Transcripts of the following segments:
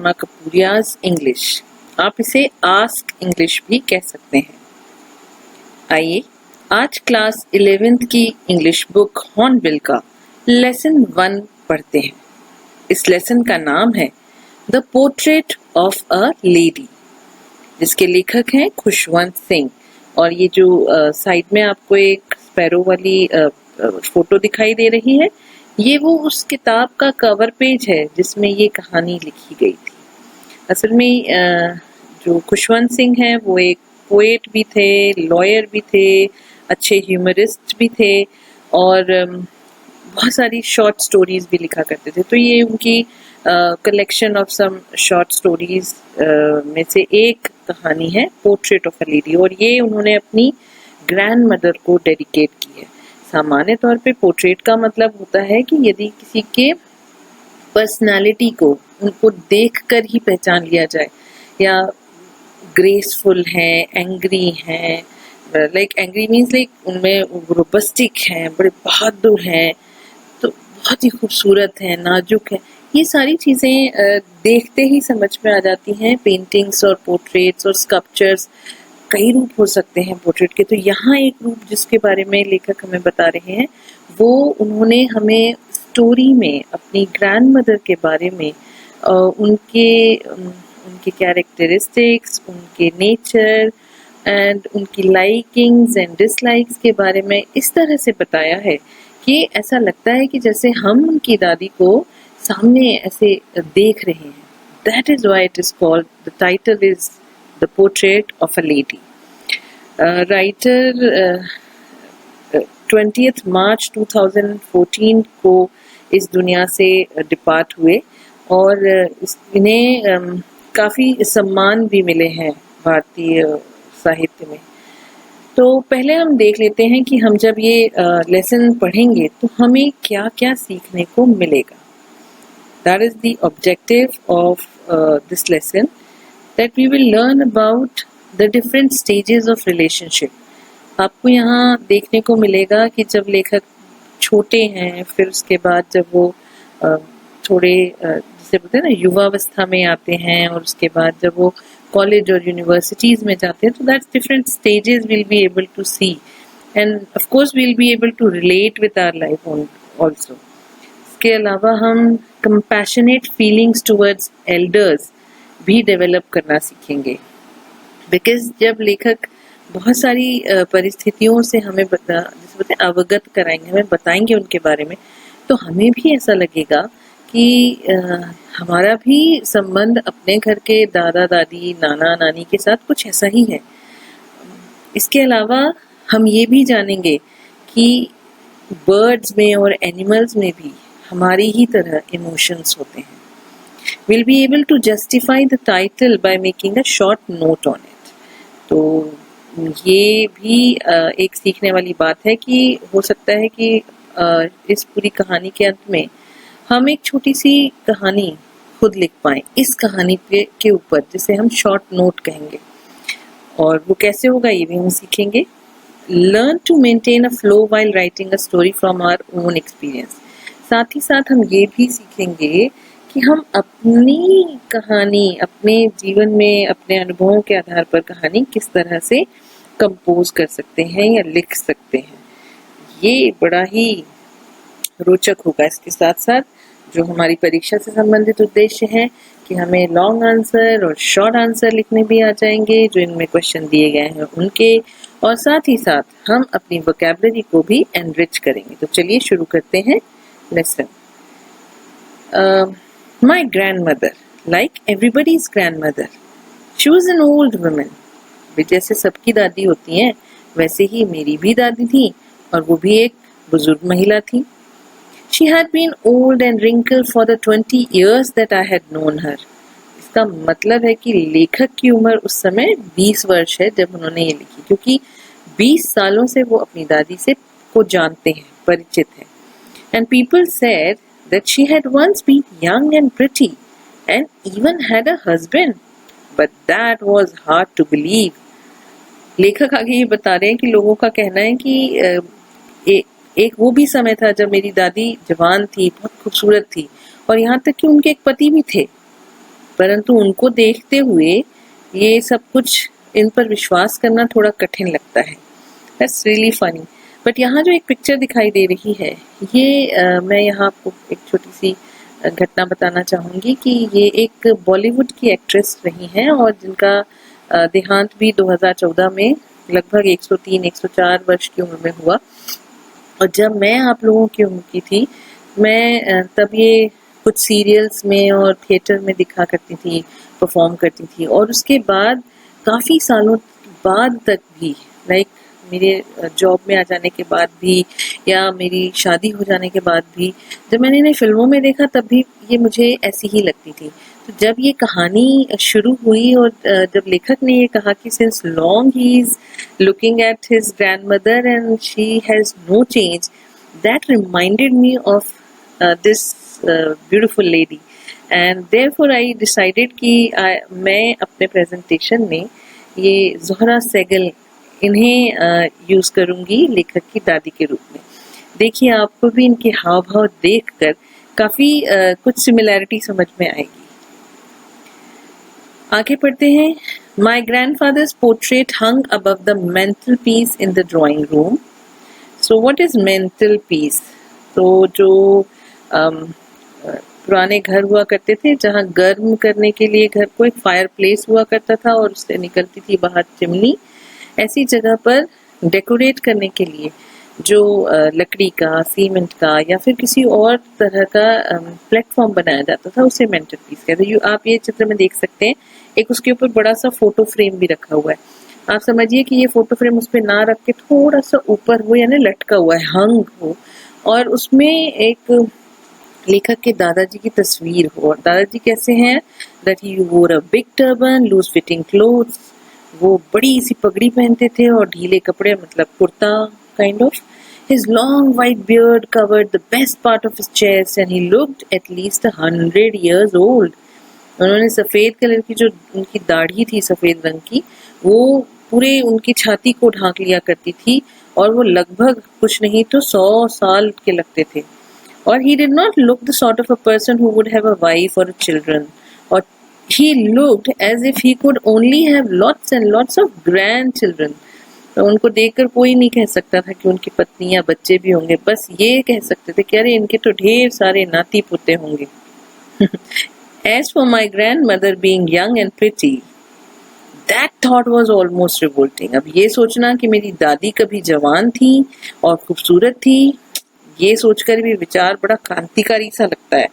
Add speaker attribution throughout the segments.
Speaker 1: Sharma कपूरियाज English. आप इसे ask English भी कह सकते हैं। आइए आज क्लास 11th की इंग्लिश बुक हॉर्नबिल का लेसन 1 पढ़ते हैं। इस लेसन का नाम है the portrait of a lady, जिसके लेखक हैं खुशवंत सिंह। और ये जो साइड में आपको एक स्पैरो वाली फोटो दिखाई दे रही है, ये वो उस किताब का कवर पेज है जिसमें ये कहानी लिखी गई थी। असल में जो खुशवंत सिंह हैं वो एक पोएट भी थे, लॉयर भी थे, अच्छे ह्यूमरिस्ट भी थे और बहुत सारी शॉर्ट स्टोरीज भी लिखा करते थे। तो ये उनकी collection of some short stories में से एक कहानी है पोर्ट्रेट ऑफ अ लेडी, और ये उन्होंने अपनी ग्रैंड मदर को डेडिकेट की है। सामान्य तौर पे पोर्ट्रेट का मतलब होता है कि यदि किसी के पर्सनालिटी को उनको देखकर ही पहचान लिया जाए, या ग्रेसफुल हैं, एंग्री हैं, लाइक एंग्री मीन्स लाइक उनमें रोबस्टिक हैं, बड़े बहादुर हैं, तो बहुत ही खूबसूरत हैं, नाजुक हैं, ये सारी चीज़ें देखते ही समझ में आ जाती हैं। पेंटिंग्स और पोर्ट्रेट्स और स्कल्पचर्स, कई रूप हो सकते हैं पोर्ट्रेट के। तो यहाँ एक रूप जिसके बारे में लेखक हमें बता रहे हैं, वो उन्होंने हमें स्टोरी में अपनी ग्रैंड मदर के बारे में उनके कैरेक्टरिस्टिक्स, उनके नेचर एंड उनकी लाइकिंग्स एंड डिसलाइक्स के बारे में इस तरह से बताया है कि ऐसा लगता है कि जैसे हम उनकी दादी को सामने ऐसे देख रहे हैं। That is why it is called, the title is the portrait of a lady. Writer 20th मार्च 2014 को इस दुनिया से डिपार्ट हुए और इन्हें काफ़ी सम्मान भी मिले हैं भारतीय साहित्य में। तो पहले हम देख लेते हैं कि हम जब ये लेसन पढ़ेंगे तो हमें क्या क्या सीखने को मिलेगा। That is the objective of this lesson, that we will learn about the different stages of relationship. आपको यहाँ देखने को मिलेगा कि जब लेखक छोटे हैं, फिर उसके बाद जब वो थोड़े जिसे बोलते हैं ना युवावस्था में आते हैं, और उसके बाद जब वो कॉलेज और यूनिवर्सिटीज में जाते हैं, तो that's different stages will be able to see, and of course will be able to relate with our life also. इसके अलावा हम कंपैशनेट फीलिंग्स टुवर्ड्स एल्डर्स भी डेवलप करना सीखेंगे, बिकॉज जब लेखक बहुत सारी परिस्थितियों से हमें अवगत कराएंगे, हमें बताएंगे उनके बारे में, तो हमें भी ऐसा लगेगा कि हमारा भी संबंध अपने घर के दादा दादी, नाना नानी के साथ कुछ ऐसा ही है। इसके अलावा हम ये भी जानेंगे कि बर्ड्स में और एनिमल्स में भी हमारी ही तरह इमोशंस होते हैं। We'll be able to justify the title by making a short note on it. तो ये भी एक सीखने वाली बात है कि हो सकता है कि इस पूरी कहानी के अंत में हम एक छोटी सी कहानी खुद लिख पाएं इस कहानी के ऊपर, जिसे हम शॉर्ट नोट कहेंगे। और वो कैसे होगा ये भी हम सीखेंगे। Learn to maintain a flow while writing a story from our own experience. साथ ही साथ हम ये भी सीखेंगे कि हम अपनी कहानी, अपने जीवन में अपने अनुभवों के आधार पर कहानी किस तरह से कंपोज कर सकते हैं या लिख सकते हैं। ये बड़ा ही रोचक होगा। इसके साथ साथ जो हमारी परीक्षा से संबंधित उद्देश्य है कि हमें लॉन्ग आंसर और शॉर्ट आंसर लिखने भी आ जाएंगे, जो इनमें क्वेश्चन दिए गए हैं उनके, और साथ ही साथ हम अपनी वोकैबुलरी को भी एनरिच करेंगे। तो चलिए शुरू करते हैं lesson. My grandmother, like everybody's grandmother, she was an old woman. जैसे सबकी दादी होती हैं, वैसे ही मेरी भी दादी थी, और वो भी एक बुजुर्ग महिला थी। She had been old and wrinkled for the 20 years that I had known her. इसका मतलब है कि लेखक की उम्र उस समय 20 वर्ष है जब उन्होंने ये लिखी, क्योंकि 20 सालों से वो अपनी दादी से को जानते हैं, परिचित हैं। And people said that she had once been young and pretty and even had a husband, but that was hard to believe. लेखक आगे ये बता रहे हैं कि लोगों का कहना है कि एक वो भी समय था जब मेरी दादी जवान थी, बहुत खूबसूरत थी, और यहाँ तक कि उनके एक पति भी थे, परंतु उनको देखते हुए ये सब कुछ इन पर विश्वास करना थोड़ा कठिन लगता है। That's really funny. बट यहाँ जो एक पिक्चर दिखाई दे रही है, ये मैं यहाँ आपको एक छोटी सी घटना बताना चाहूँगी कि ये एक बॉलीवुड की एक्ट्रेस रही हैं और जिनका देहांत भी 2014 में लगभग 103-104 वर्ष की उम्र में हुआ। और जब मैं आप लोगों की उम्र की थी, मैं तब ये कुछ सीरियल्स में और थिएटर में दिखा करती थी, परफॉर्म करती थी। और उसके बाद काफ़ी सालों बाद तक भी, लाइक मेरे जॉब में आ जाने के बाद भी या मेरी शादी हो जाने के बाद भी, जब मैंने इन्हें फिल्मों में देखा तब भी ये मुझे ऐसी ही लगती थी। तो जब ये कहानी शुरू हुई और जब लेखक ने ये कहा कि since long he is looking at his grandmother and she has no change, that reminded me of this beautiful lady and therefore I decided कि मैं अपने प्रेजेंटेशन में ये ज़ोहरा सहगल इन्हें यूज करूंगी लेखक की दादी के रूप में। देखिए, आपको भी इनके हाव भाव देखकर काफी कुछ सिमिलैरिटी समझ में आएगी। आगे पढ़ते हैं। My grandfather's portrait hung above the mantelpiece in the drawing room. So what is mantelpiece? तो जो पुराने घर हुआ करते थे जहाँ गर्म करने के लिए घर को एक फायर प्लेस हुआ करता था और उससे निकलती थी बाहर चिमनी, ऐसी जगह पर डेकोरेट करने के लिए जो लकड़ी का, सीमेंट का या फिर किसी और तरह का प्लेटफॉर्म बनाया जाता था, उसे मेंटल पीस कहते हैं। आप ये चित्र में देख सकते हैं, एक उसके ऊपर बड़ा सा फोटो फ्रेम भी रखा हुआ है। आप समझिए कि ये फोटो फ्रेम उस पर ना रख के थोड़ा सा ऊपर हो, यानी लटका हुआ है, हंग हो, और उसमें एक लेखक के दादाजी की तस्वीर हो। और दादाजी कैसे हैं? That he wore a big turban, loose fitting clothes, वो बड़ी सी पगड़ी पहनते थे और ढीले कपड़े, मतलब kurta kind of. His long white beard covered the best part of his chest and he looked at least 100 years old. उन्होंने सफेद कलर की जो उनकी दाढ़ी थी सफेद रंग की, वो पूरे उनकी छाती को ढांक लिया करती थी और वो लगभग कुछ नहीं तो 100 साल के लगते थे। और he did not look the sort of a person who would have a wife or a children. और he looked as if he could only have lots and lots of grandchildren. तो उनको देखकर कोई नहीं कह सकता था कि उनकी पत्नी या बच्चे भी होंगे, बस ये कह सकते थे कि अरे इनके तो ढेर सारे नाती पोते होंगे। As for my grandmother being young and pretty, that thought was almost revolting. अब ये सोचना कि मेरी दादी कभी जवान थी और खूबसूरत थी, ये सोचकर भी विचार बड़ा क्रांतिकारी सा लगता है।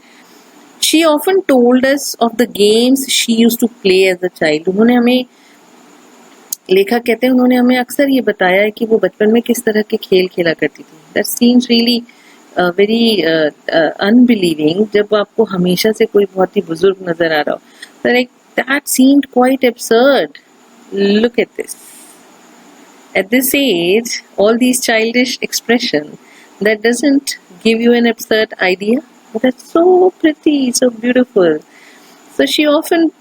Speaker 1: She often told us of the games she used to play as a child. उन्होंने हमें, लेखक कहते हैं, उन्होंने हमें अक्सर ये बताया है कि वो बचपन में किस तरह के खेल खेला करती थी। That seems really very unbelieving, जब आपको हमेशा से कोई बहुत ही बुजुर्ग नजर आ रहा हो। So like that seemed quite absurd. Look at this. At this age, all these childish expression, that doesn't give you an absurd idea? But that's so pretty, so beautiful. So she often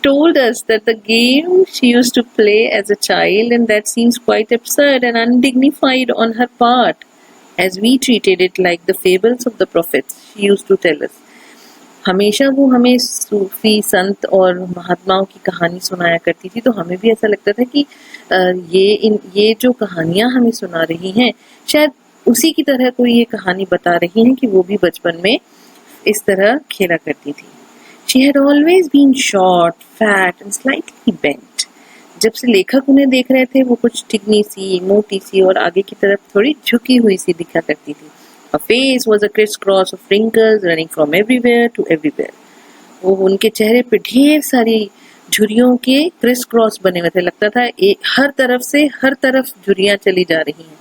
Speaker 1: told us that the game she used to play as a child, and that seems quite absurd and undignified on her part, as we treated it like the fables of the prophets. She used to tell us. हमेशा वो हमें सूफी संत और महात्माओं की कहानी सुनाया करती थी, तो हमें भी ऐसा लगता था कि ये जो कहानियां हमें सुना रही हैं, शायद उसी की तरह कोई ये कहानी बता रही हैं कि वो भी बचपन में इस तरह खेला करती थी। She had always been short, fat and slightly bent. जब से लेखक उन्हें देख रहे थे, वो कुछ चिकनी सी, मोटी सी और आगे की तरफ थोड़ी झुकी हुई सी दिखा करती थी। Her face was a crisscross of wrinkles running from everywhere to everywhere. वो उनके चेहरे पे ढेर सारी झुर्रियों के क्रिस क्रॉस बने हुए थे, लगता था हर तरफ से हर तरफ झुर्रियां चली जा रही हैं।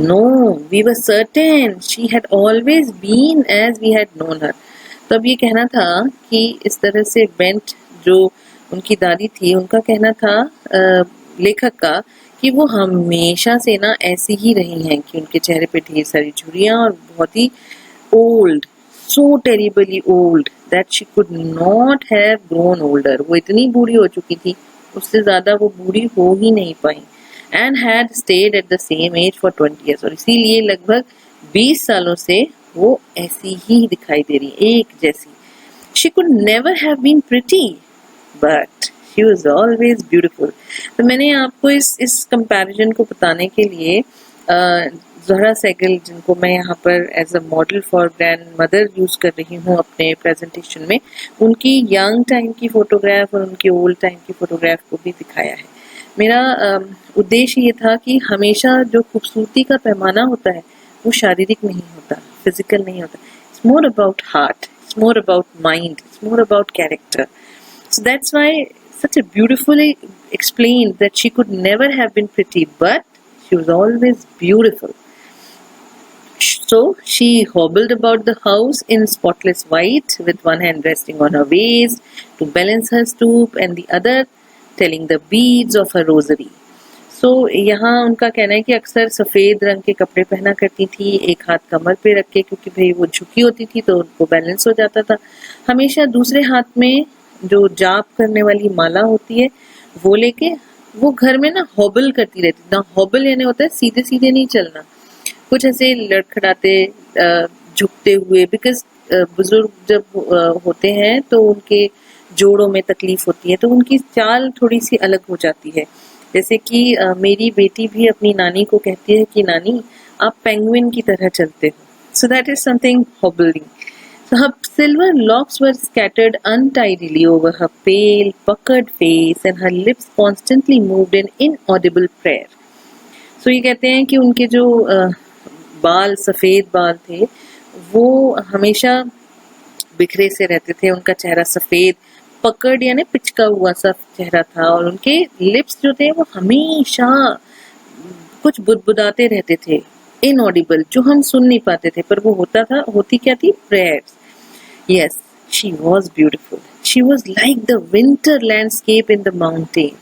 Speaker 1: No, we were certain she had always been as we had known her. तो अब ये कहना था कि इस तरह से बेंट जो उनकी दादी थी, उनका कहना था लेखक का कि वो हमेशा से ना ऐसी ही रही हैं कि उनके चेहरे पे ढेर सारी झुर्रियां और बहुत ही old, so terribly old that she could not have grown older. वो इतनी बूढ़ी हो चुकी थी, उससे ज्यादा वो बूढ़ी हो ही नहीं पाई। And had stayed at the same age for 20 years, और इसीलिए लगभग 20 सालों से वो ऐसी ही दिखाई दे रही, एक जैसी। She could never have been pretty, but she was always beautiful. तो मैंने आपको इस कंपैरिजन को बताने के लिए ज़ोहरा सहगल, जिनको मैं यहाँ पर as a model for grandmother use कर रही हूँ अपने प्रेजेंटेशन में, उनकी यंग टाइम की फ़ोटोग्राफ और उनकी ओल्ड टाइम की फ़ोटोग्राफ को भी दिखाया है। मेरा उद्देश्य ये था कि हमेशा जो खूबसूरती का पैमाना होता है वो शारीरिक नहीं होता, फिजिकल नहीं होता. It's more about heart, it's more about mind, it's more about character. So that's why such a beautifully explained that she could never have been pretty, but she was always beautiful. So she hobbled about the house in spotless white with one hand resting on her waist to balance her stoop and the other telling the beads of her rosary. So यहाँ उनका कहना है कि अक्सर सफ़ेद रंग के कपड़े पहना करती थी, एक हाथ कमर पे रख के, क्योंकि भाई वो झुकी होती थी तो उनको बैलेंस हो जाता था. हमेशा दूसरे हाथ में जो जाप करने वाली माला होती है वो लेके वो घर में ना हॉबल करती रहती. ना हॉबल यानी होता है सीधे सीधे नहीं चलना, कुछ ऐसे लड़खड़ाते झुकते हुए, बिकॉज बुजुर्ग जब होते हैं तो उनके जोड़ों में तकलीफ होती है, तो उनकी चाल थोड़ी सी अलग हो जाती है. जैसे कि मेरी बेटी भी अपनी नानी को कहती है कि नानी आप पेंगुइन की तरह चलते हो. So that is something hobbling. So her silver locks were scattered untidily over her pale, puckered face and her lips constantly moved in inaudible prayer. So ये कहते हैं कि उनके जो बाल, सफ़ेद बाल थे, वो हमेशा बिखरे से रहते थे. उनका चेहरा सफ़ेद, पकड़ यानी पिचका हुआ सा चेहरा था, और उनके लिप्स जो थे वो हमेशा कुछ बुदबुदाते रहते थे, इनऑडिबल, जो हम सुन नहीं पाते थे, पर वो होती क्या थी? Prayers. Yes, she was beautiful. She was like the winter landscape in the mountain,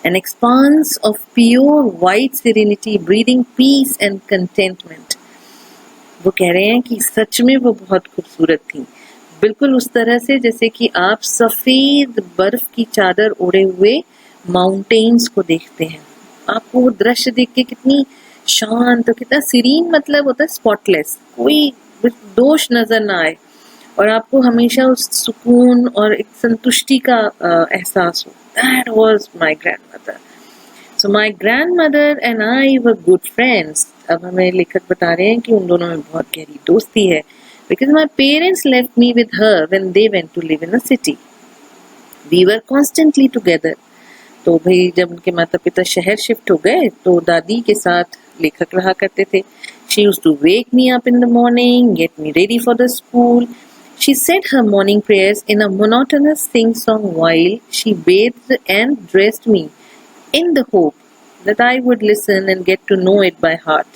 Speaker 1: an expanse of pure white serenity, breathing peace and contentment. वो कह रहे हैं कि सच में वो बहुत खूबसूरत थी, बिल्कुल उस तरह से जैसे कि आप सफेद बर्फ की चादर ओढ़े हुए माउंटेन्स को देखते हैं. आपको वो दृश्य देख के कितनी शांत, कितना सीरीन, मतलब होता है स्पॉटलेस, कोई दोष नजर ना आए, और आपको हमेशा उस सुकून और एक संतुष्टि का एहसास हो. That was my grandmother. So my grandmother and I were good friends. अब हमें लेखक बता रहे हैं कि उन दोनों में बहुत गहरी दोस्ती है. Because my parents left me with her when they went to live in a city. We were constantly together. तो भाई जब उनके माता पिता शहर शिफ्ट हो गए तो दादी के साथ लेखक रहा करते थे. She used to wake me up in the morning, get me ready for the school. She said her morning prayers in a monotonous sing-song while she bathed and dressed me, in the hope that I would listen and get to know it by heart.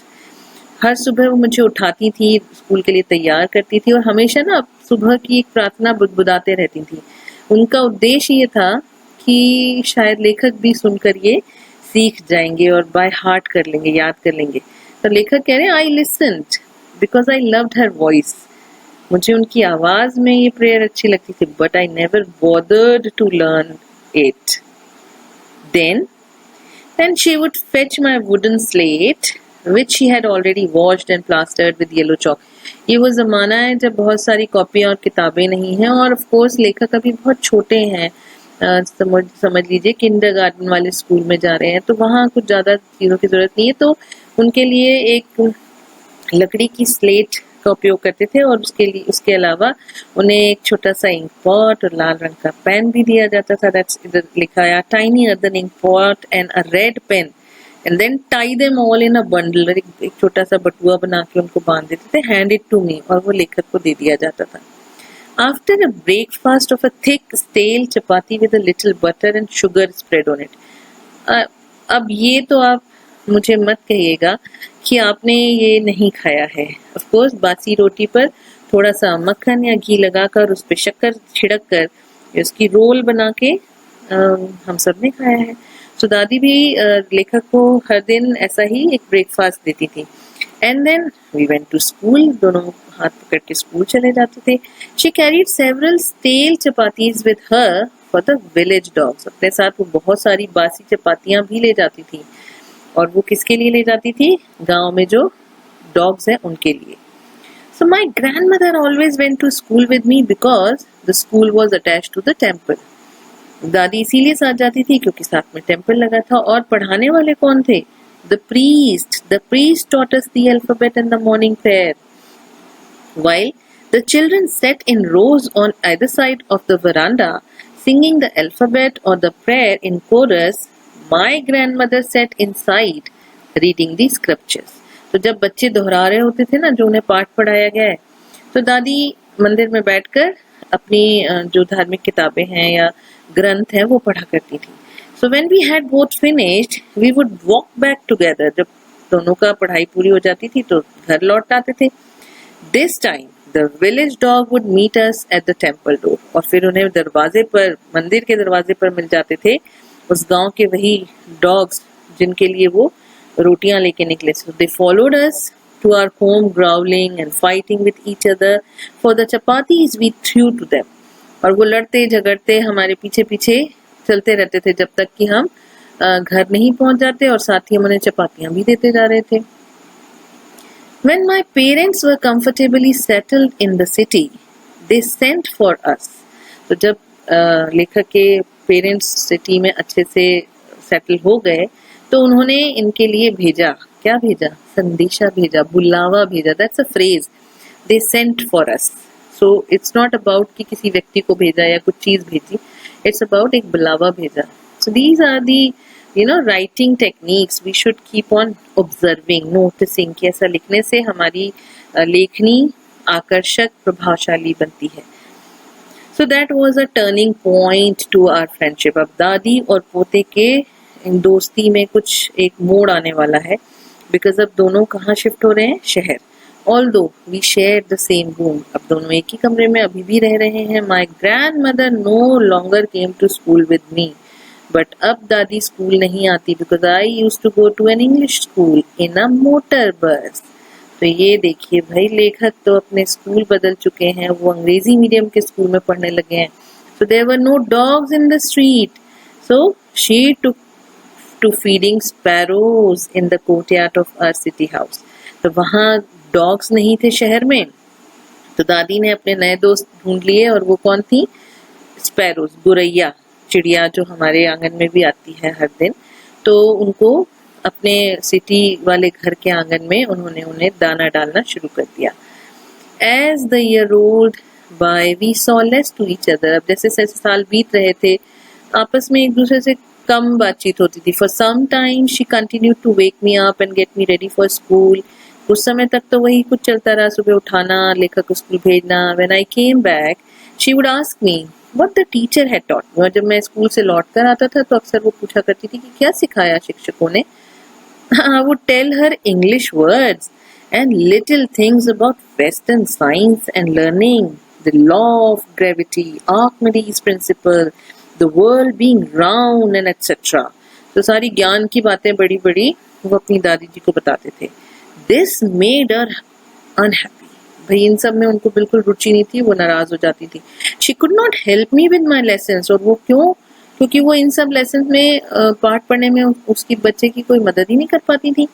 Speaker 1: हर सुबह वो मुझे उठाती थी, school के लिए तैयार करती थी, और हमेशा ना सुबह की एक प्रार्थना बुदबुदाते रहती थी. उनका उद्देश्य ये था कि शायद लेखक भी सुनकर ये सीख जाएंगे और बाय हार्ट कर लेंगे, याद कर लेंगे. तो लेखक कह रहे हैं, I listened because I loved her voice. मुझे उनकी आवाज में ये प्रेयर अच्छी लगती थी, but I never bothered to learn it. Then she would fetch my wooden slate, which she had already washed and plastered with yellow chalk. ये वो जमाना है जब बहुत सारी कॉपियां और किताबें नहीं हैं, और ऑफ कोर्स लेखक अभी बहुत छोटे हैं, समझ लीजिए किंडरगार्टन वाले स्कूल में जा रहे हैं, तो वहाँ कुछ ज्यादा चीजों की जरूरत नहीं है. तो उनके लिए एक लकड़ी की स्लेट का उपयोग करते थे, और उसके अलावा उन्हें एक छोटा सा इंक पॉट और लाल रंग का पेन भी दिया जाता था. दैट्स इधर लिखा है, tiny earthen ink pot and a red pen, and then tie them all in a bundle. एक छोटा सा बटुआ बना के उनको बांध देते थे, हैंड इट टू मी, और वो लेखक को दे दिया जाता था. After a breakfast of a thick stale chapati with a little butter and sugar spread on it. अब ये तो आप मुझे मत कहिएगा कि आपने ये नहीं खाया है. ऑफ कोर्स बासी रोटी पर थोड़ा सा मक्खन या घी लगाकर उस पे शक्कर छिड़क कर उसकी रोल बना के हम सब ने खाया है. तो दादी भी लेखक को हर दिन ऐसा ही एक ब्रेकफास्ट देती थी. And then we went to school. दोनों हाथ पकड़ के स्कूल चले जाते थे. She carried several stale chapatis with her for the village dogs. अपने साथ वो बहुत सारी बासी चपातियां भी ले जाती थी, और वो किसके लिए ले जाती थी? गांव में जो डॉग्स हैं उनके लिए. So my grandmother always went to school with me because The school was attached to the temple. दादी इसीलिए साथ जाती थी क्योंकि साथ में टेम्पल लगा था। और पढ़ाने वाले कौन थे? The priest. The priest taught us the alphabet in the morning prayer. While the children sat in rows on either side of the veranda, singing the alphabet or the prayer in chorus, my grandmother sat inside reading the scriptures. तो जब बच्चे दोहरा रहे होते थे ना, जो उन्हें पाठ पढ़ाया गया है, तो दादी मंदिर में बैठकर अपनी जो धार्मिक किताबें हैं या ग्रंथ हैं वो पढ़ा करती थी। So when we had both finished, we would walk back together. जब दोनों का पढ़ाई पूरी हो जाती थी तो घर लौट आते थे। This time the village dog would meet us at the temple door. और फिर उन्हें दरवाजे पर, मंदिर के दरवाजे पर मिल जाते थे उस गांव के वही डॉग्स जिनके लिए वो रोटियां लेके निकले। So they followed us to our home, growling and fighting with each other for the chapatis we threw to them. और वो लड़ते झगड़ते हमारे पीछे पीछे चलते रहते थे जब तक कि हम घर नहीं पहुंच जाते और साथ ही हम उन्हें चपातियां भी देते जा रहे थे। When my parents were comfortably settled in the city, they sent for us. तो जब लेखक के पेरेंट्स सिटी में अच्छे से सेटल हो गए तो उन्होंने इनके लिए भेजा। क्या भेजा? संदेशा भेजा, बुलावा भेजा। That's a phrase. They sent for us. So it's not about कि किसी व्यक्ति को भेजा या कुछ चीज भेजी. It's about एक बुलावा भेजा. So these are the writing techniques we should keep on observing, noticing कि ऐसा लिखने से हमारी लेखनी आकर्षक प्रभावशाली बनती है। So that was a turning point to our friendship. अब दादी और पोते के इन दोस्ती में कुछ एक मोड़ आने वाला है, because अब दोनों कहाँ शिफ्ट हो रहे हैं? शहर। Although we shared the same room, अब दोनों एक ही कमरे में अभी भी रह रहे हैं। My grandmother no longer came to school with me, but अब दादी स्कूल नहीं आती because I used to go to an English school in a motor bus. तो ये देखिए भाई, लेखक तो अपने स्कूल बदल चुके हैं, वो अंग्रेजी मीडियम के स्कूल में पढ़ने लगे हैं। So there were no dogs in the street, so she took to feeding sparrows in the courtyard of our city house. तो वहाँ डॉग्स नहीं थे शहर में, तो दादी ने अपने नए दोस्त ढूंढ लिए और वो कौन थी? स्पैरोज, गुरैया, चिड़िया जो हमारे आंगन में भी आती है हर दिन। तो उनको अपने सिटी वाले घर के आंगन में उन्होंने उन्हें दाना डालना शुरू कर दिया। As the year rolled by, we saw less to each other. अब जैसे जैसे साल बीत रहे थे आपस में एक दूसरे से कम बातचीत होती थी। For some time she continued to wake me up and get me ready for school. कुछ समय तक तो वही कुछ चलता रहा, सुबह उठाना, लेखक को स्कूल भेजना। When I came back, she would ask me what the teacher had taught me. और जब मैं स्कूल से लौट कर आता था तो अक्सर वो पूछा करती थी कि क्या सिखाया शिक्षकों ने। I would tell her English words and little things about Western science and learning, the law of gravity, Archimedes' principle, the world being round and etc. तो सारी ज्ञान की बातें बड़ी बड़ी वो अपनी दादी जी को बताते थे। This made her unhappy. भाई इन सब में उनको बिल्कुल रुचि नहीं थी, वो नाराज हो जाती थी। She could not help me with my lessons. और वो क्यों? क्योंकि वो इन सब लेसन में पाठ पढ़ने में उसकी बच्चे की कोई मदद ही नहीं कर पाती थी।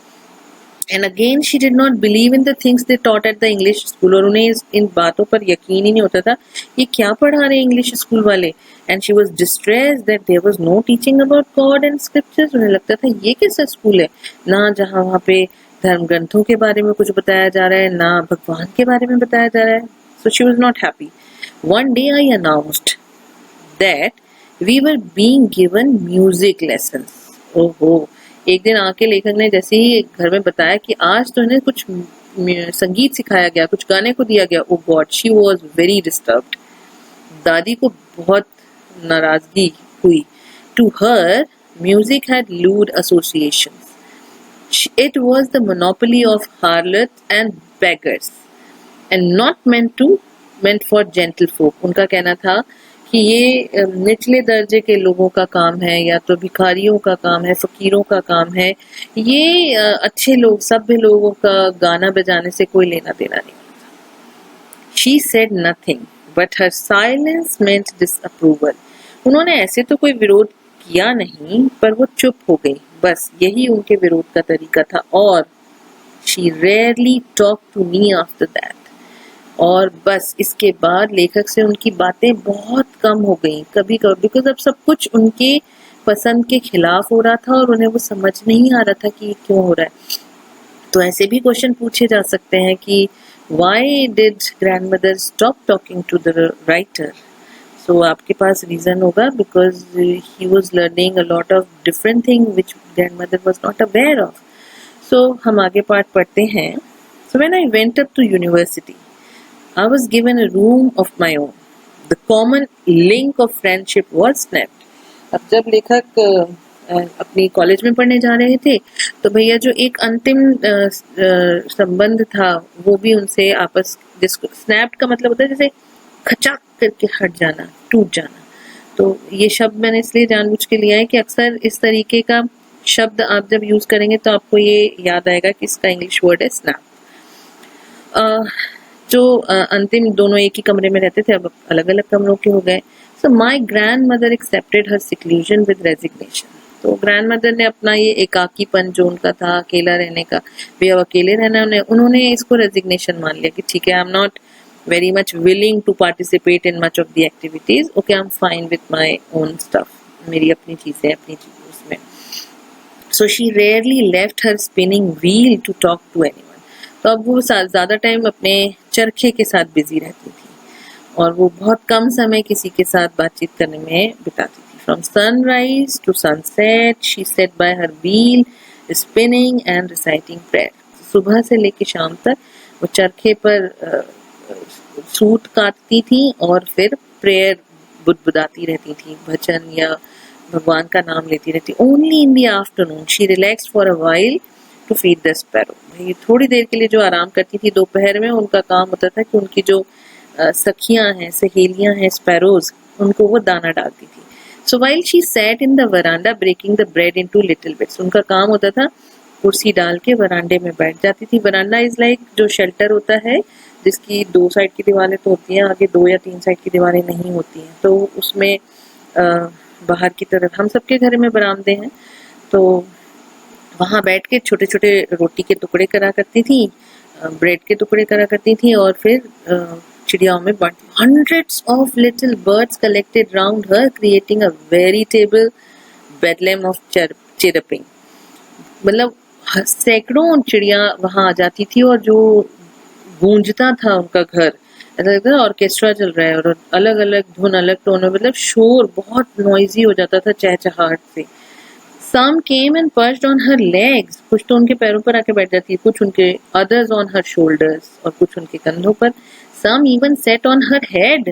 Speaker 1: And again she did not believe in the things they taught at the English school. और उन्हें इन बातों पर यकीन ही नहीं होता था ये क्या पढ़ा रहे इंग्लिश स्कूल वाले। And she was distressed that there was no teaching about God and scriptures. उन्हें लगता था ये कैसा स्कूल है ना जहाँ वहाँ पे धर्म ग्रंथों के बारे में कुछ बताया जा रहा है, ना भगवान के बारे में बताया जा रहा है। So she was not happy. One day I announced that we were being given music lessons. ओहो, एक दिन आके लेखक ने जैसे ही घर में बताया कि आज तो इन्हें कुछ संगीत सिखाया गया, कुछ गाने को दिया गया। Oh God, she was very disturbed. दादी को बहुत नाराजगी हुई। To her, music had lewd associations. It was the monopoly of harlots and beggars, and not meant for gentle folk. उनका कहना था कि ये निचले दर्जे के लोगों का काम है, या तो भिखारियों का काम है, फकीरों का काम है। ये अच्छे लोग, सभ्य लोगों का गाना बजाने से कोई लेना देना नहीं था। She said nothing, but her silence meant disapproval. उन्होंने ऐसे तो कोई विरोध किया नहीं, पर वो चुप हो गई, बस यही उनके विरोध का तरीका था। और she rarely talked to me after that. और बस इसके बाद लेखक से उनकी बातें बहुत कम हो गई कभी कभी, बिकॉज अब सब कुछ उनके पसंद के खिलाफ हो रहा था और उन्हें वो समझ नहीं आ रहा था कि ये क्यों हो रहा है। तो ऐसे भी क्वेश्चन पूछे जा सकते हैं कि why did grandmother stop talking to the writer. So आपके पास रीजन होगा, because he was learning a lot of different thing which grandmother was not aware of. So हम आगे पार्ट पढ़ते हैं। So when I went up to university I was given a room of my own. The common link of friendship was snapped. अब जब लेखक अपनी college में पढ़ने जा रहे थे तो भैया जो एक अंतिम संबंध था वो भी उनसे आपस, जिसको स्नैप्ड का मतलब होता है जैसे खचाक करके हट जाना, टूट जाना। तो ये शब्द मैंने इसलिए जानबूझ के लिया है कि अक्सर इस तरीके का शब्द आप जब यूज करेंगे तो आपको ये याद आएगा कि इसका इंग्लिश वर्ड है स्नैप। जो अंतिम दोनों एक ही कमरे में रहते थे अब अलग अलग कमरों के हो गए। So my grandmother accepted her seclusion with resignation. तो ग्रैंड मदर ने अपना ये एकाकीपन जो उनका था, अकेला रहने का, वे अब अकेले रहना, उन्होंने इसको रेजिग्नेशन मान लिया कि ठीक है, I am not very much willing to participate in much of the activities, okay I am fine with my own stuff, मेरी अपनी चीजें अपनी चीजें उसमें। So she rarely left her spinning wheel to talk to anyone. तो अब वो ज्यादा टाइम अपने चरखे के साथ बिजी रहती थी और वो बहुत कम समय किसी के साथ बातचीत करने में बिताती थी। From sunrise to sunset she sat by her wheel spinning and reciting prayer. सुबह से लेकर शाम तक वो चरखे पर सूत काटती थी और फिर प्रेयर बुदबुदाती रहती थी, भजन या भगवान का नाम लेती रहती। Only in the afternoon she relaxed for a while to feed the sparrow. भाई थोड़ी देर के लिए जो आराम करती थी दोपहर में, उनका काम होता था कि उनकी जो सखियां हैं, सहेलियां हैं, स्पैरोज, उनको वो दाना डालती थी। So while she sat in the verandah breaking the bread into little bits, उनका काम होता था कुर्सी डाल के वरांडे में बैठ जाती थी। वरांडा इज लाइक जो शेल्टर होता है जिसकी 2 साइड की दीवारें तो होती हैं, आगे 2 या 3 साइड की दीवारें नहीं होती हैं, तो उसमें बाहर की तरफ हम सबके घर में बरामदे हैं, तो वहां बैठ के छोटे छोटे रोटी के टुकड़े करा करती थी, ब्रेड के टुकड़े करा करती थी और फिर चिड़ियाओं में बांटती। Hundreds of little birds collected round her creating a veritable bedlam of chirping. मतलब सैकड़ों चिड़िया वहां आ जाती थी और जो गूंजता था उनका घर, ऐसा लगता था ऑर्केस्ट्रा चल रहा है और अलग अलग धुन, अलग टोन, मतलब शोर बहुत नॉइजी हो जाता था चहचहाहट से। Some came and perched on her legs. कुछ तो उनके पैरों पर आके बैठ जाती, कुछ उनके, others on her shoulders, और कुछ उनके कंधों पर। Some even sat on her head.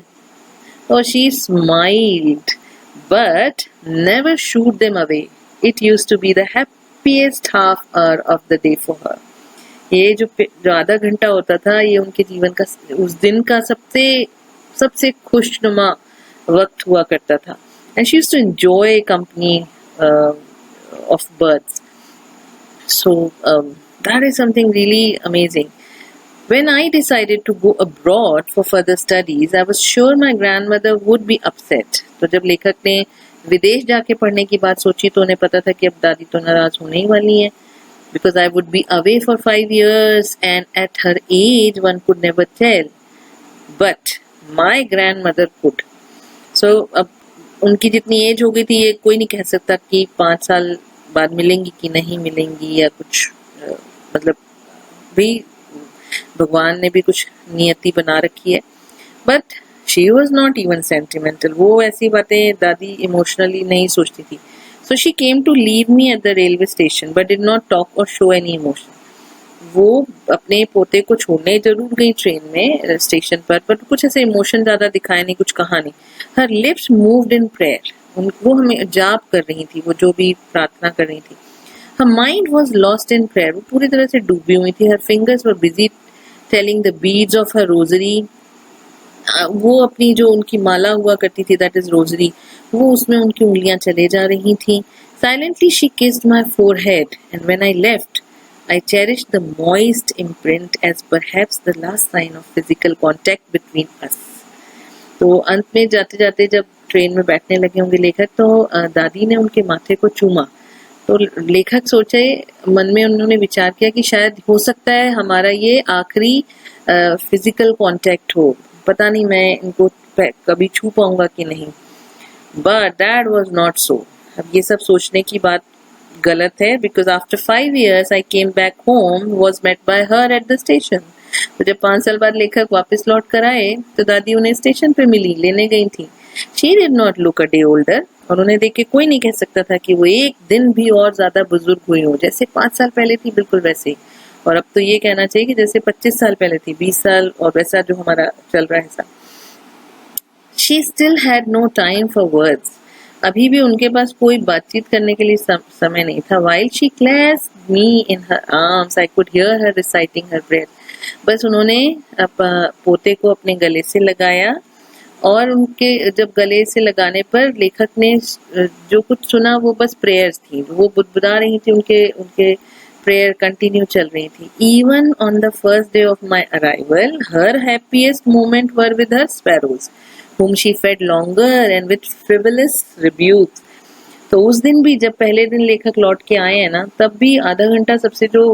Speaker 1: और she smiled, but never shooed them away. It used to be the happiest half hour of the day for her. ये जो आधा घंटा होता था, ये उनके जीवन का, उस दिन का सबसे खुशनुमा वक्त हुआ करता था। And she used to enjoy company of birds. So that is something really amazing. When I decided to go abroad for further studies, I was sure my grandmother would be upset. तो जब लेखक ने विदेश जाके पढ़ने की बात सोची तो उन्हें पता था कि अब दादी तो नाराज होने ही वाली हैं, because I would be away for 5 years and at her age one could never tell. But my grandmother could. So अब उनकी जितनी एज हो गई थी, ये कोई नहीं कह सकता कि 5 साल बाद मिलेंगी कि नहीं मिलेंगी या कुछ, मतलब भी भगवान ने भी कुछ नियति बना रखी है। But she was not even sentimental, वो ऐसी बातें दादी इमोशनली नहीं सोचती थी। So she came to leave me at the railway station but did not talk or show any emotion. वो अपने पोते को छोड़ने जरूर गई ट्रेन में स्टेशन पर, बट कुछ ऐसे इमोशन ज्यादा दिखाए नहीं, कुछ कहा नहीं। हर लिप्स मूव्ड इन प्रेयर, वो हमें जाप कर रही थी, वो जो भी प्रार्थना कर रही थी। Her mind was lost in prayer, वो पूरी तरह से डूबी हुई थी। हर fingers were busy telling the beads of her rosary, वो अपनी जो उनकी माला हुआ करती थी, दैट इज रोजरी, वो उसमें उनकी उंगलियां चले जा रही थी। Silently she kissed my forehead and when I left I cherished the moist imprint as perhaps the last sign of physical contact between us. तो अंत में जाते जाते जब ट्रेन में बैठने लगे होंगे लेखक, तो दादी ने उनके माथे को चूमा तो लेखक सोचे, मन में उन्होंने विचार किया कि शायद हो सकता है हमारा ये आखिरी फिजिकल कांटेक्ट हो, पता नहीं मैं इनको कभी छू पाऊंगा कि नहीं। But that was not so. अब ये सब सोचने की बात गलत है, because after 5 years I came back home, was met by her at the station. तो जब 5 साल बाद लेखक वापस लौट कर आए तो दादी उन्हें स्टेशन पे मिली, लेने गई थी। She did not look a day older, और उन्हें देख के कोई नहीं कह सकता था कि वो एक दिन भी और ज्यादा बुजुर्ग हुई हो, जैसे 5 साल पहले थी बिल्कुल वैसे ही। और अब तो ये कहना चाहिए कि जैसे 25 साल पहले थी, 20 साल और वैसा जो हमारा चल रहा है ऐसा। She still had no time for words. अभी भी उनके पास कोई बातचीत करने के लिए समय नहीं था। While she clasped me in her arms, I could hear her reciting her prayer. बस उन्होंने पोते को अपने गले से लगाया, और उनके जब गले से लगाने पर लेखक ने जो कुछ सुना वो बस प्रेयर्स थी, वो बुदबुदा रही थी, उनके प्रेयर कंटिन्यू चल रही थी। Even on the first day of my arrival, her happiest moment were with her sparrows, whom she fed longer and with frivolous rebukes. तो उस दिन भी, जब पहले दिन लेखक लौट के आए हैं ना, तब भी आधा घंटा सबसे जो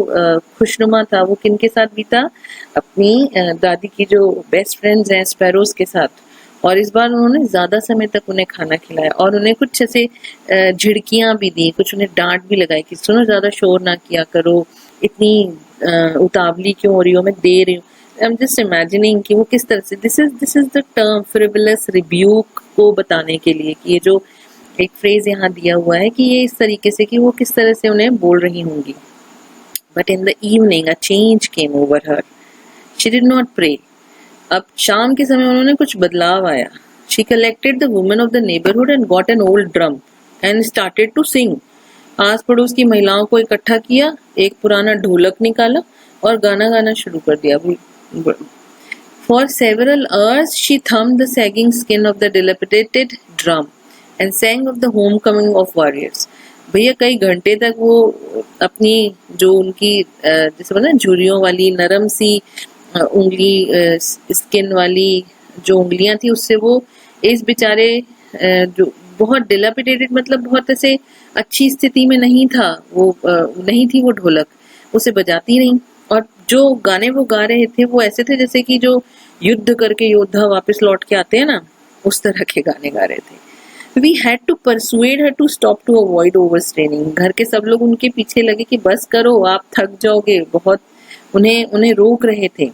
Speaker 1: खुशनुमा था वो किनके साथ बीता? अपनी दादी की जो बेस्ट फ्रेंड्स हैं स्पैरोज के साथ। और इस बार उन्होंने ज्यादा समय तक उन्हें खाना खिलाया, और उन्हें कुछ ऐसे झिड़कियां भी दी, कुछ उन्हें डांट भी लगाई कि सुनो ज्यादा शोर ना किया करो, इतनी उतावली क्यों हो रही हो, मैं दे रही हूँ। I'm just imagining कि वो किस तरह से, this is the term frivolous rebuke को बताने के लिए कि ये जो एक फ्रेज यहाँ दिया हुआ है कि ये इस तरीके से कि वो किस तरह से उन्हें बोल रही होंगी। But in the evening a change came over her. She did not pray. अब शाम के समय उन्होंने कुछ बदलाव आया। She collected the women of the neighborhood and got an old drum and started to sing. आस पड़ोस की महिलाओं को इकट्ठा किया, एक पुराना ढोलक निकाला और गाना गाना शुरू कर दिया। For several hours she thumbed the sagging skin of the dilapidated drum and sang of the homecoming of warriors. भैया कई घंटे तक वो अपनी जो उनकी जैसे बोलते हैं झुर्रियों वाली नरम सी उंगली, स्किन वाली जो उंगलियां थी, उससे वो इस बेचारे जो बहुत डिलापिडेटेड, मतलब बहुत ऐसे अच्छी स्थिति में नहीं था वो, नहीं थी वो ढोलक, उसे बजाती रही। और जो गाने वो गा रहे थे वो ऐसे थे जैसे कि जो युद्ध करके योद्धा वापस लौट के आते हैं ना, उस तरह के गाने गा रहे थे। We had to persuade her to stop to avoid overstraining. घर के सब लोग उनके पीछे लगे कि बस करो, आप थक जाओगे, बहुत उन्हें रोक रहे थे।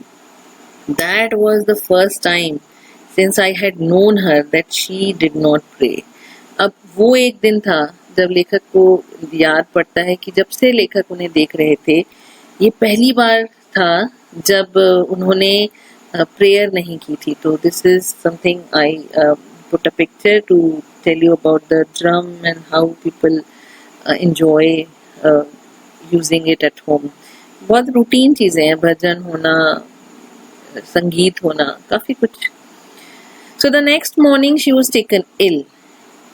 Speaker 1: That was the first time since I had known her that she did not pray. अब वो एक दिन था जब लेखक को याद पड़ता है कि जब से लेखक उन्हें देख रहे थे, ये पहली बार था जब उन्होंने प्रेयर नहीं की थी। तो this is something I put a picture to tell you about the drum and how people enjoy using it at home. बहुत रूटीन चीजें हैं, भजन होना, संगीत होना, काफी कुछ। So the next morning she was taken ill.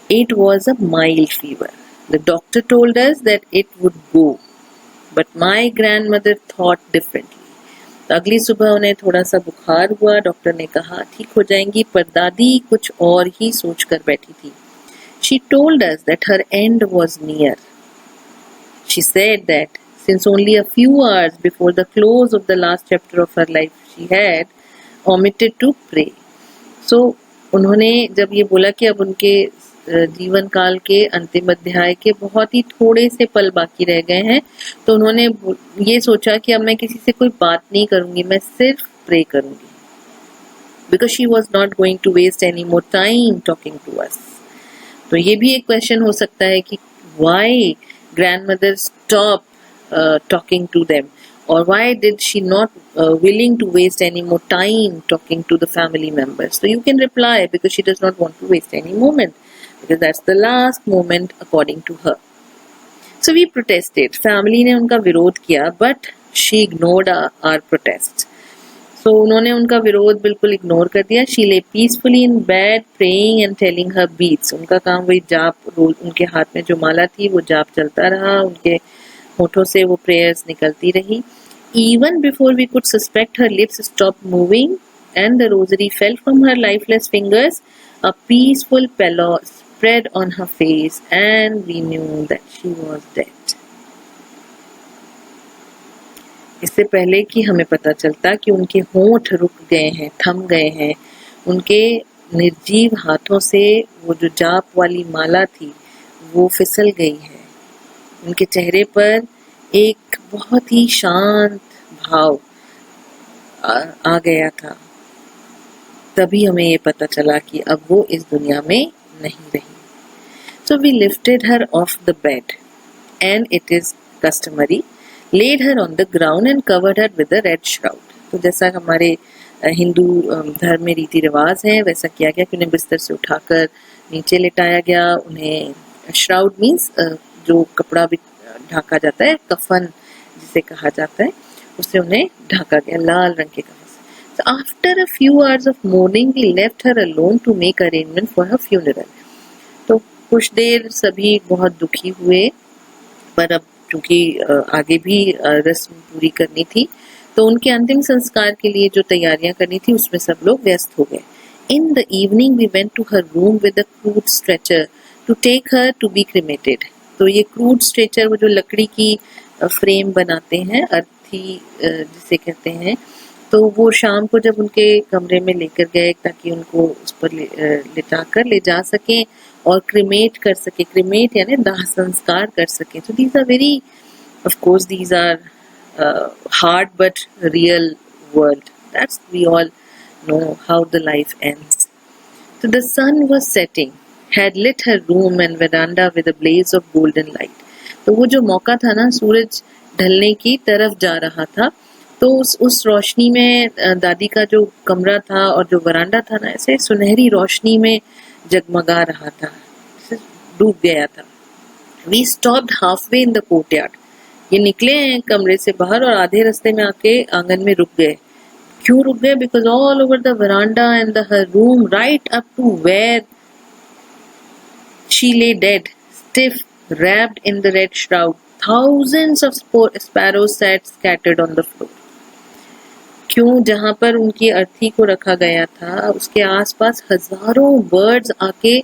Speaker 1: It was a mild fever. The doctor told us that it would go, but my grandmother thought differently. तो अगली सुबह उन्हें थोड़ा सा बुखार हुआ, डॉक्टर ने कहा ठीक हो जाएंगी, पर दादी कुछ और ही सोच कर बैठी थी। She told us that her end was near. She said that since only a few hours before the close of the last chapter of her life she had omitted to pray. So उन्होंने जब ये बोला कि अब उनके जीवन काल के अंतिम अध्याय के बहुत ही थोड़े से पल बाकी रह गए हैं, तो उन्होंने ये सोचा कि अब मैं किसी से कोई बात नहीं करूंगी, मैं सिर्फ प्रे करूंगी, because she was not going to waste any more time talking to us. तो ये भी एक क्वेश्चन हो सकता है कि why grandmother stopped talking to them, or why did she not willing to waste any more time talking to the family members? So you can reply, because she does not want to waste any moment, because that's the last moment according to her. So we protested. Family ने उनका विरोध किया, but she ignored our protests. So उन्होंने उनका विरोध बिल्कुल ignore कर दिया. She lay peacefully in bed praying and telling her beads. उनका काम वही जाप, रोज उनके हाथ में जो माला थी वो जाप चलता रहा, उनके होठों से वो प्रेयर्स निकलती रही. Even before we could suspect, her lips stopped moving and the rosary fell from her lifeless fingers. A peaceful spread on her face and we knew that she was dead. इससे पहले कि हमें पता चलता कि उनके होंठ रुक गए हैं, थम गए हैं, उनके निर्जीव हाथों से वो जो जाप वाली माला थी वो फिसल गई है, उनके चेहरे पर एक बहुत ही शांत भाव आ गया था, तभी हमें ये पता चला कि अब वो इस दुनिया में नहीं रही. So we lifted her off the bed and it is customary, laid her on the ground and covered her with a red shroud. तो जैसा हमारे हिंदू धर्म में रीति रिवाज है वैसा किया गया कि उन्हें बिस्तर से उठाकर नीचे लेटाया गया. उन्हें श्राउड मीन्स जो कपड़ा भी ढाका जाता है, कफन जिसे कहा जाता है, उससे उन्हें ढाका गया लाल रंग के कफन से. So after a few hours of mourning we left her alone to make arrangement for her funeral. तो कुछ देर सभी बहुत दुखी हुए, पर अब क्योंकि आगे भी रस्म पूरी करनी थी तो उनके अंतिम संस्कार के लिए जो तैयारियां करनी थी उसमें सब लोग व्यस्त हो गए. In the evening we went to her room with a crude stretcher to take her to be cremated. तो ये क्रूड स्ट्रेचर वो जो लकड़ी की फ्रेम बनाते हैं, अर्थी जिसे कहते हैं, तो वो शाम को जब उनके कमरे में लेकर गए ताकि उनको उस पर लिटाकर ले जा सकें और क्रिमेट कर सके. क्रिमेट यानी दाह संस्कार कर सके. तो these are very, of course these are hard but real world. That's we all know how the life ends. So the sun was setting, had lit her room and veranda with a blaze of golden light. तो वो जो मौका था ना, सूरज ढलने की तरफ जा रहा था, तो उस रोशनी में दादी का जो कमरा था और जो वरांडा था ना, ऐसे सुनहरी रोशनी में जगमगा रहा था, डूब गया था. We stopped halfway in the courtyard. ये निकले हैं कमरे से बाहर और आधे रास्ते में आके आंगन में रुक गए. क्यों रुक गए? Because all over the veranda and her room, right up to where she lay dead, stiff, wrapped in the red shroud, thousands of sparrows sat scattered on the floor. क्यों? जहाँ पर उनकी अर्थी को रखा गया था उसके आसपास हजारों बर्ड्स आके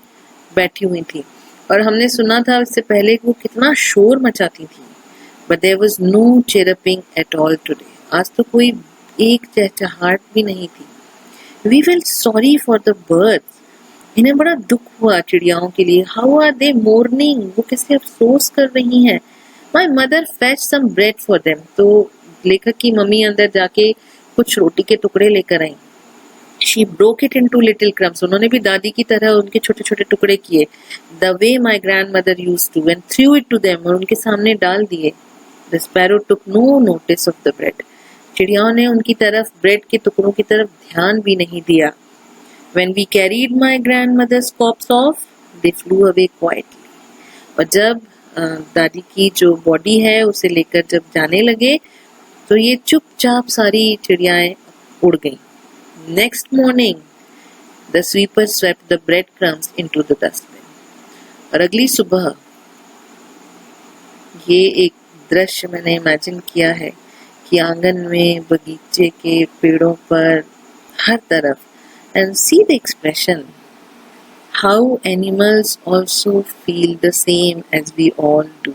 Speaker 1: बैठी हुई थी, और हमने सुना था इससे पहले कि वो कितना शोर मचाती थी. But there was no chirruping at all today. आज तो कोई एक चहचहाट भी नहीं थी. We felt sorry for the birds. इन्हें बड़ा दुख हुआ चिड़ियाओं के लिए. How are they mourning? वो कैसे अफसोस कर रही हैं. My mother fetched some bread for them. तो लेखक की मम्मी अंदर जाके कुछ रोटी के टुकड़े लेकर आई. She broke it into little crumbs. उन्होंने भी दादी की तरह उनके छोटे छोटे टुकड़े किए. The way my grandmother used to, and threw it to them. और उनके सामने डाल दिए. The sparrow took no notice of the bread. चिड़ियाओं ने उनकी तरफ, ब्रेड के टुकड़ों की तरफ ध्यान भी नहीं दिया. When we carried my grandmother's corpse off, they flew away quietly. और जब दादी की जो बॉडी है उसे लेकर जब जाने लगे तो ये चुपचाप सारी चिड़ियाएं उड़ गईं. Next morning, the sweeper swept the breadcrumbs into the dustbin. और अगली सुबह ये एक दृश्य मैंने इमेजिन किया है कि आंगन में, बगीचे के पेड़ों पर, हर तरफ, and see the expression, how animals also feel the same as we all do.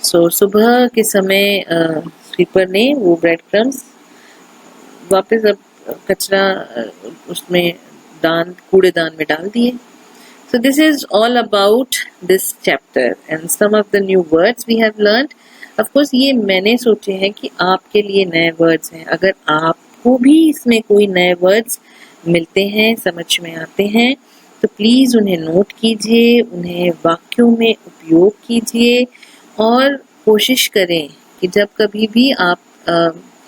Speaker 1: So सुबह के समय स्वीपर ने वो ब्रेड क्रम्स वापस अब कचरा उसमें कूड़ेदान में डाल दिए. So this is all about this chapter and some of the new words we have learned. Of course ये मैंने सोचे हैं कि आपके लिए नए वर्ड्स हैं. अगर आपको भी इसमें कोई नए वर्ड्स मिलते हैं, समझ में आते हैं, तो प्लीज उन्हें नोट कीजिए, उन्हें वाक्यों में उपयोग कीजिए और कोशिश करें कि जब कभी भी आप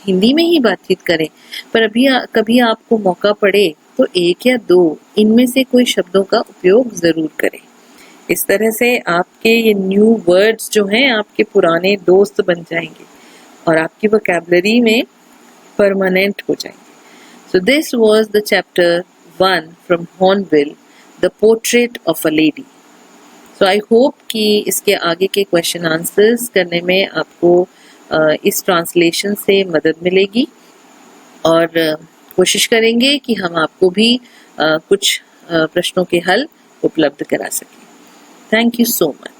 Speaker 1: हिंदी में ही बातचीत करें, पर अभी कभी आपको मौका पड़े तो एक या दो इनमें से कोई शब्दों का उपयोग जरूर करें. इस तरह से आपके ये न्यू वर्ड्स जो हैं आपके पुराने दोस्त बन जाएंगे और आपकी वोकैबुलरी में परमानेंट हो जाएंगे. So this was the chapter 1 from hornbill, the portrait of a lady. So I hope कि इसके आगे के क्वेश्चन आंसर्स करने में आपको इस ट्रांसलेशन से मदद मिलेगी और कोशिश करेंगे कि हम आपको भी कुछ प्रश्नों के हल उपलब्ध करा सकें। Thank you so much.